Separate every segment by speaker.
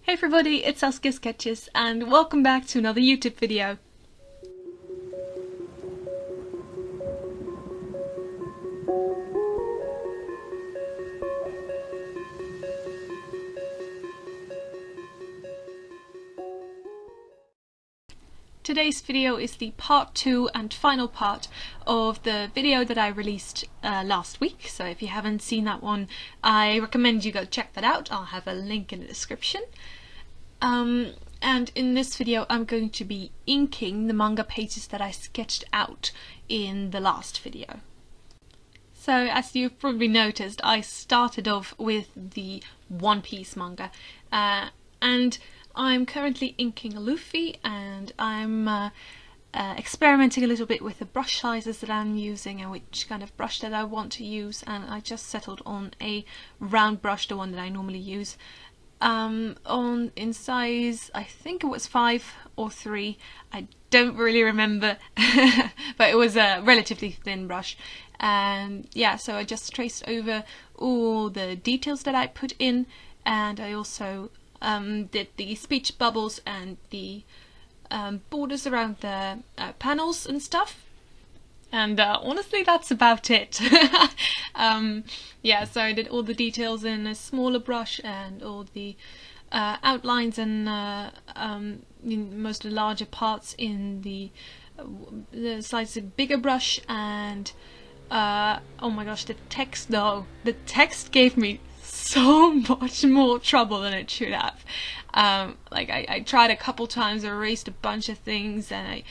Speaker 1: Hey everybody, it's SaskiaSketches and welcome back to another YouTube video. Today's video is the part 2 and final part of the video that I released last week, so if you haven't seen that one, I recommend you go check that out. I'll have a link in the description. And in this video I'm going to be inking the manga pages that I sketched out in the last video. So as you've probably noticed, I started off with the One Piece manga, and I'm currently inking a Luffy, and I'm experimenting a little bit with the brush sizes that I'm using and which kind of brush that I want to use, and I just settled on a round brush, the one that I normally use. In size, I think it was 5 or 3, I don't really remember, but it was a relatively thin brush. And yeah, so I just traced over all the details that I put in, and I also did the speech bubbles and the borders around the panels and stuff. And honestly, that's about it. Yeah, so I did all the details in a smaller brush and all the outlines and most of the larger parts in the slightly bigger brush. And oh my gosh, the text though, the text gave me so much more trouble than it should have. Like I tried a couple times, I erased a bunch of things, and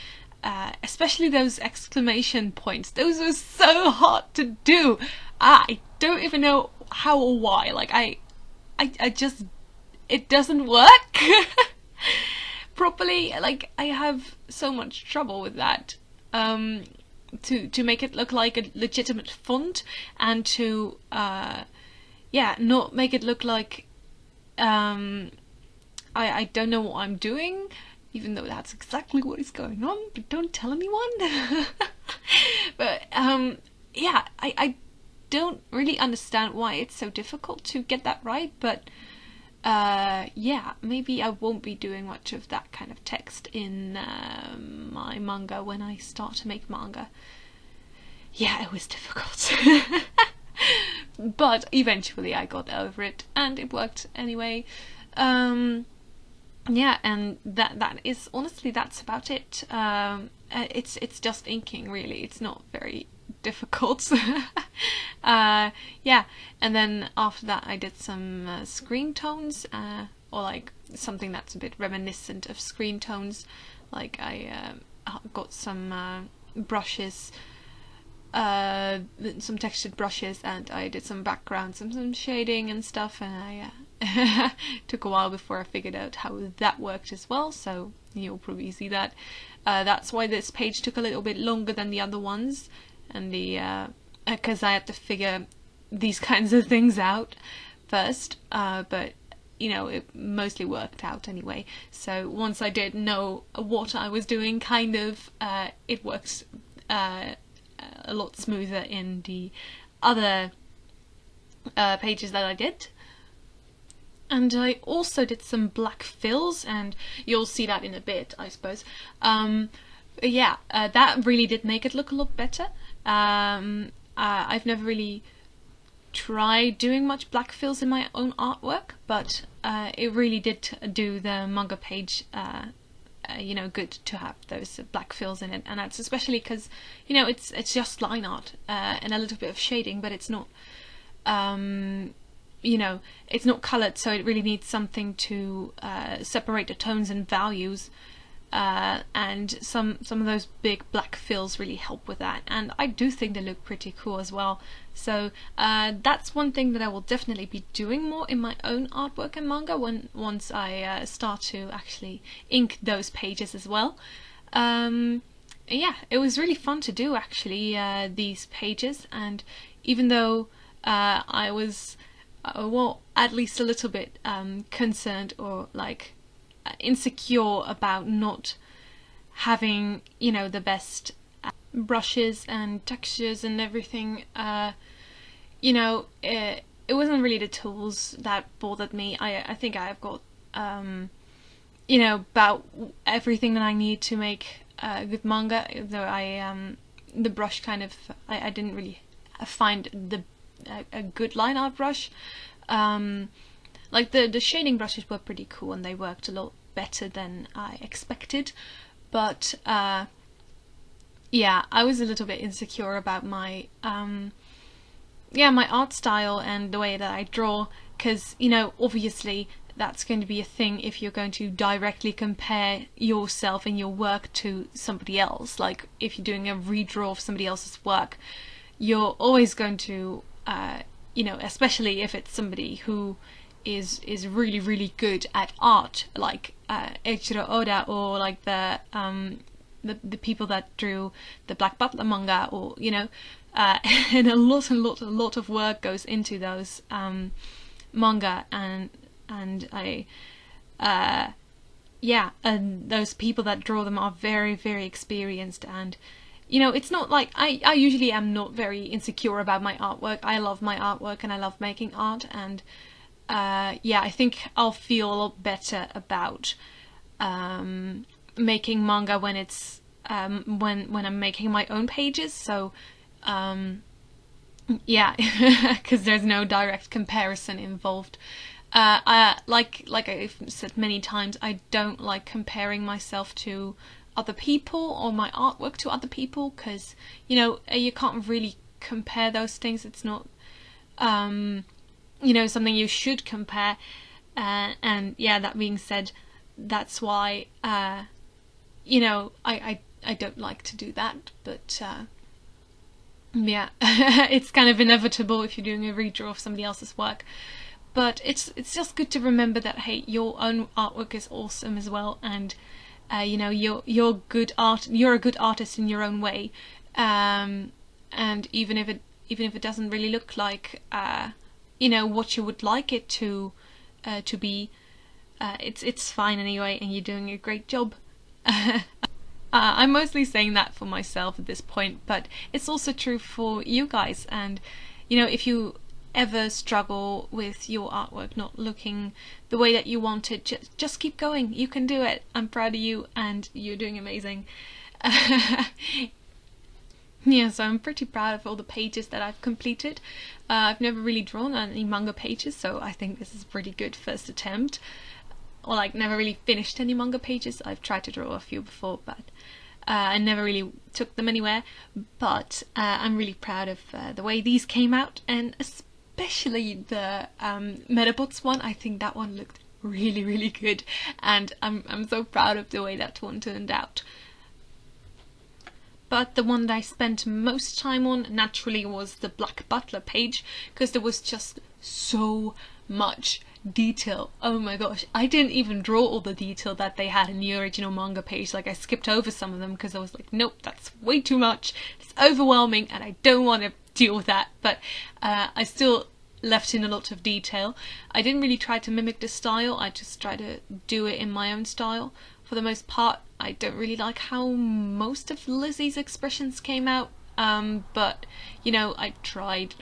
Speaker 1: especially those exclamation points, those were so hard to do. I don't even know how or why. Like I just, it doesn't work properly. Like I have so much trouble with that, to make it look like a legitimate font, and to yeah, not make it look like I don't know what I'm doing, even though that's exactly what is going on, but don't tell anyone. But yeah, I don't really understand why it's so difficult to get that right, but yeah, maybe I won't be doing much of that kind of text in my manga when I start to make manga. Yeah, it was difficult. But eventually I got over it and it worked anyway. Yeah, and that is, honestly, that's about it. It's just inking, really. It's not very difficult. Yeah, and then after that I did some screen tones, or like something that's a bit reminiscent of screen tones. Like I got some brushes, some textured brushes, and I did some backgrounds and some shading and stuff, and I took a while before I figured out how that worked as well, so you'll probably see that. That's why this page took a little bit longer than the other ones, and the because I had to figure these kinds of things out first, but you know, it mostly worked out anyway. So once I did know what I was doing, kind of, it works a lot smoother in the other pages that I did. And I also did some black fills, and you'll see that in a bit, I suppose. Yeah, that really did make it look a lot better. I've never really tried doing much black fills in my own artwork, but it really did do the manga page you know, good to have those black fills in it. And that's especially because, you know, it's just line art and a little bit of shading, but it's not you know, it's not coloured, so it really needs something to separate the tones and values, and some of those big black fills really help with that, and I do think they look pretty cool as well. So that's one thing that I will definitely be doing more in my own artwork and manga once I start to actually ink those pages as well. Yeah, it was really fun to do, actually, these pages, and even though I was well, at least a little bit concerned, or like insecure about not having, you know, the best brushes and textures and everything, you know, it wasn't really the tools that bothered me. I think I have got you know, about everything that I need to make a good manga. Though the brush kind of, I didn't really find a good line art brush. Like the shading brushes were pretty cool and they worked a lot better than I expected, but yeah, I was a little bit insecure about my my art style and the way that I draw, because, you know, obviously that's going to be a thing if you're going to directly compare yourself and your work to somebody else. Like if you're doing a redraw of somebody else's work, you're always going to you know, especially if it's somebody who is really, really good at art, like Eiichiro Oda, or like the people that drew the Black Butler manga, or, you know, and a lot of work goes into those manga, and yeah, and those people that draw them are very, very experienced. And, you know, it's not like I usually am not very insecure about my artwork. I love my artwork and I love making art, and yeah, I think I'll feel a lot better about making manga when it's when I'm making my own pages. So yeah, because there's no direct comparison involved. Like I've said many times, I don't like comparing myself to other people or my artwork to other people, because, you know, you can't really compare those things. It's not you know, something you should compare. And yeah, that being said, that's why you know, I don't like to do that, but yeah, it's kind of inevitable if you're doing a redraw of somebody else's work. But it's just good to remember that, hey, your own artwork is awesome as well, and you know, you're a good artist in your own way, and even if it doesn't really look like you know, what you would like it to be, it's fine anyway, and you're doing a great job. I'm mostly saying that for myself at this point, but it's also true for you guys. And, you know, if you ever struggle with your artwork not looking the way that you want it, just keep going. You can do it. I'm proud of you, and you're doing amazing. Yeah, so I'm pretty proud of all the pages that I've completed. I've never really drawn any manga pages, so I think this is a pretty good first attempt. Or like, never really finished any manga pages. I've tried to draw a few before, but I never really took them anywhere. But I'm really proud of the way these came out, and especially the Metabots one. I think that one looked really, really good, and I'm so proud of the way that one turned out. But the one that I spent most time on, naturally, was the Black Butler page, because there was just so much detail. Oh my gosh, I didn't even draw all the detail that they had in the original manga page. Like, I skipped over some of them because I was like, nope, that's way too much, it's overwhelming, and I don't want to deal with that. But I still left in a lot of detail. I didn't really try to mimic the style, I just tried to do it in my own style for the most part. I don't really like how most of Lizzie's expressions came out, but, you know, I tried.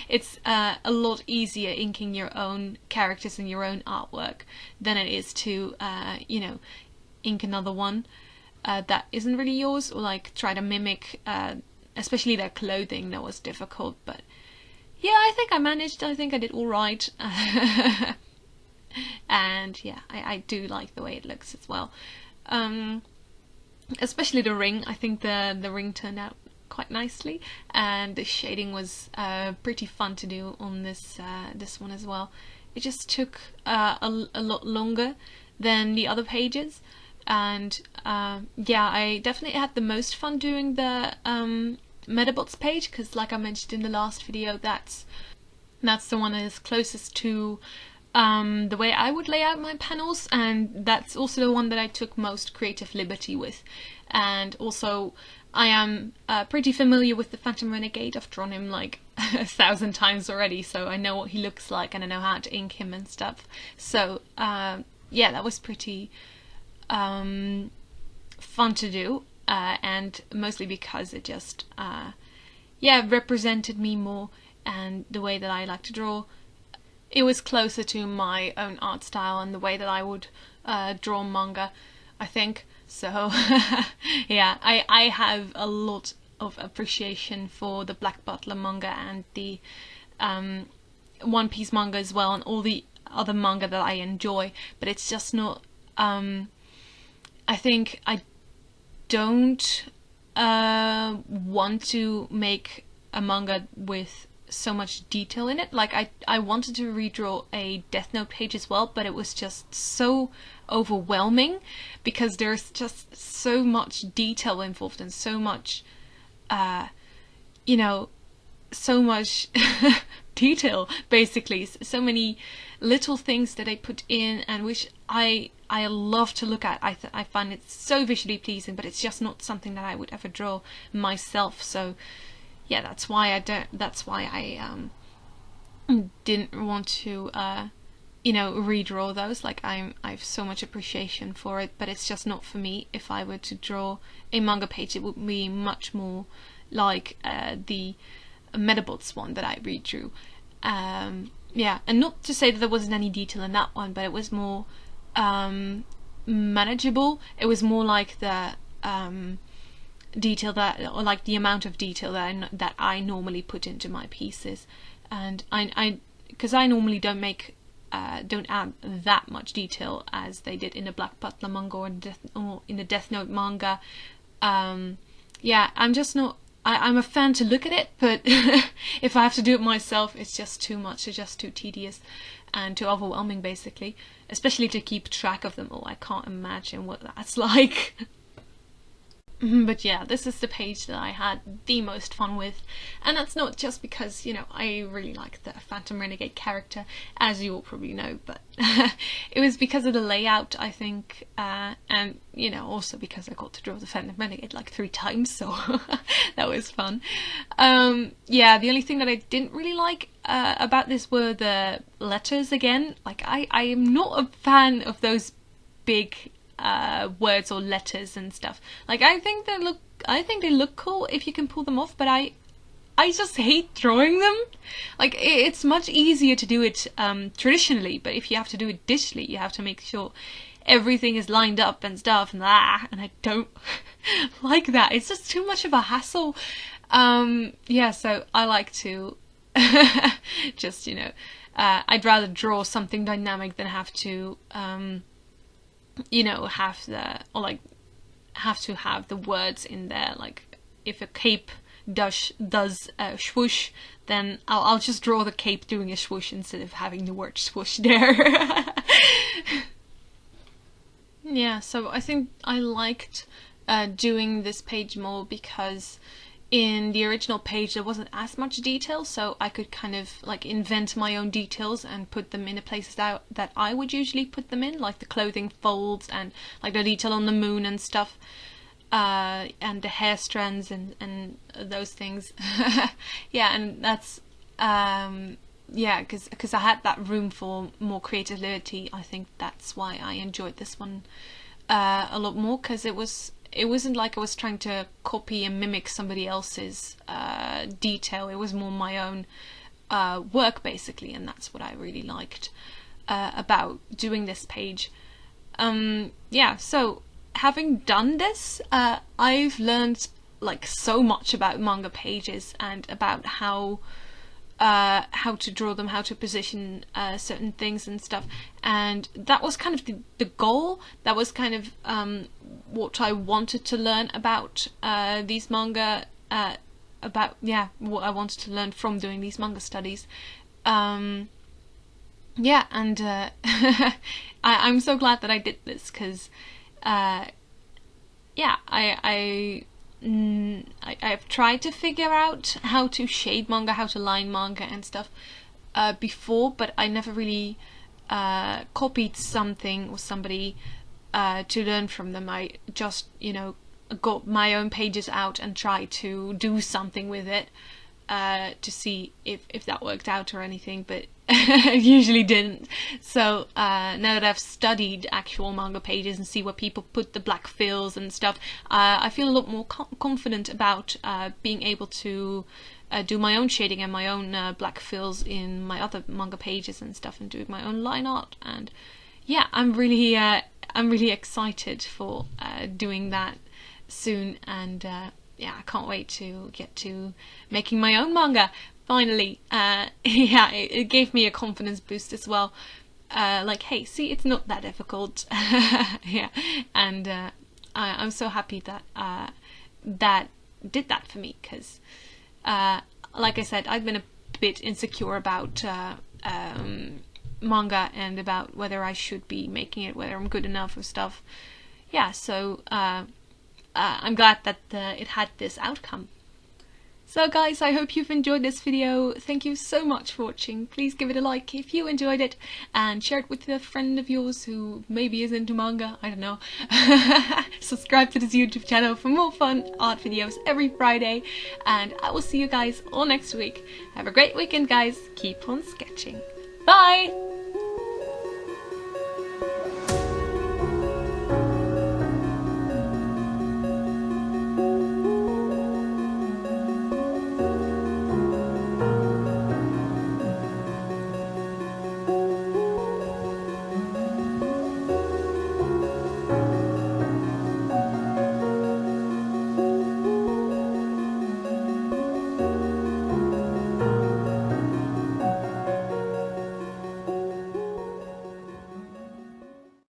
Speaker 1: It's a lot easier inking your own characters and your own artwork than it is to, you know, ink another one that isn't really yours, or like try to mimic, especially their clothing. That was difficult, but yeah, I think I managed. I think I did all right. And yeah, I do like the way it looks as well. Especially the ring. I think the ring turned out quite nicely, and the shading was pretty fun to do on this this one as well. It just took a lot longer than the other pages, and yeah, I definitely had the most fun doing the Metabots page, because like I mentioned in the last video, that's the one that is closest to the way I would lay out my panels, and that's also the one that I took most creative liberty with. And also, I am pretty familiar with the Phantom Renegade. I've drawn him like 1,000 times already, so I know what he looks like and I know how to ink him and stuff. So yeah, that was pretty fun to do, and mostly because it just yeah, represented me more and the way that I like to draw. it was closer to my own art style and the way that I would draw manga, I think. So yeah, I have a lot of appreciation for the Black Butler manga and the One Piece manga as well, and all the other manga that I enjoy, but it's just not, I think I don't want to make a manga with so much detail in it. Like I wanted to redraw a Death Note page as well, but it was just so overwhelming because there's just so much detail involved and so much you know, so much detail, basically, so many little things that they put in, and which I love to look at. I find it so visually pleasing, but it's just not something that I would ever draw myself. So yeah, that's why I didn't want to you know, redraw those. Like I have so much appreciation for it, but it's just not for me. If I were to draw a manga page, it would be much more like the Metabots one that I redrew. Yeah, and not to say that there wasn't any detail in that one, but it was more manageable. It was more like the detail that, or like the amount of detail that I normally put into my pieces, and because I normally don't add that much detail as they did in the Black Butler manga or in the Death Note manga. Yeah, I'm just not. I'm a fan to look at it, but if I have to do it myself, it's just too much. It's just too tedious and too overwhelming, basically. Especially to keep track of them all. I can't imagine what that's like. But yeah, this is the page that I had the most fun with, and that's not just because, you know, I really like the Phantom Renegade character, as you all probably know, but it was because of the layout, I think, and, you know, also because I got to draw the Phantom Renegade like 3 times, so that was fun. Yeah, the only thing that I didn't really like about this were the letters again. Like, I am not a fan of those big words or letters and stuff. Like I think they look cool if you can pull them off, but I just hate drawing them. Like it's much easier to do it traditionally, but if you have to do it digitally, you have to make sure everything is lined up and stuff, and I don't like that. It's just too much of a hassle. Yeah, so I like to just, you know, I'd rather draw something dynamic than have to you know, have to have the words in there. Like if a cape does a swoosh, then I'll just draw the cape doing a swoosh instead of having the word swoosh there. Yeah, so I think I liked doing this page more because in the original page there wasn't as much detail, so I could kind of like invent my own details and put them in the places that I would usually put them in, like the clothing folds and like the detail on the moon and stuff, and the hair strands and those things. Yeah, and that's yeah, because I had that room for more creativity. I think that's why I enjoyed this one a lot more, because it wasn't like I was trying to copy and mimic somebody else's detail. It was more my own work, basically, and that's what I really liked about doing this page. Yeah, so having done this, I've learned like so much about manga pages and about how to draw them, how to position certain things and stuff, and that was kind of the goal. That was kind of what I wanted to learn about these manga, about, yeah, what I wanted to learn from doing these manga studies. Yeah, and I'm so glad that I did this, because yeah, I've tried to figure out how to shade manga, how to line manga and stuff before, but I never really copied something or somebody to learn from them. I just, you know, got my own pages out and tried to do something with it to see if that worked out or anything, but it usually didn't. So now that I've studied actual manga pages and see where people put the black fills and stuff, I feel a lot more confident about being able to do my own shading and my own black fills in my other manga pages and stuff, and do my own line art. And yeah, I'm really excited for doing that soon, and yeah, I can't wait to get to making my own manga finally. Yeah, it gave me a confidence boost as well. Like, hey, see, it's not that difficult. Yeah, and I'm so happy that that did that for me, because like I said, I've been a bit insecure about manga and about whether I should be making it, whether I'm good enough or stuff. Yeah, so I'm glad that it had this outcome. So guys, I hope you've enjoyed this video. Thank you so much for watching. Please give it a like if you enjoyed it, and share it with a friend of yours who maybe is into manga, I don't know. Subscribe to this YouTube channel for more fun art videos every Friday, and I will see you guys all next week. Have a great weekend, guys. Keep on sketching. Bye!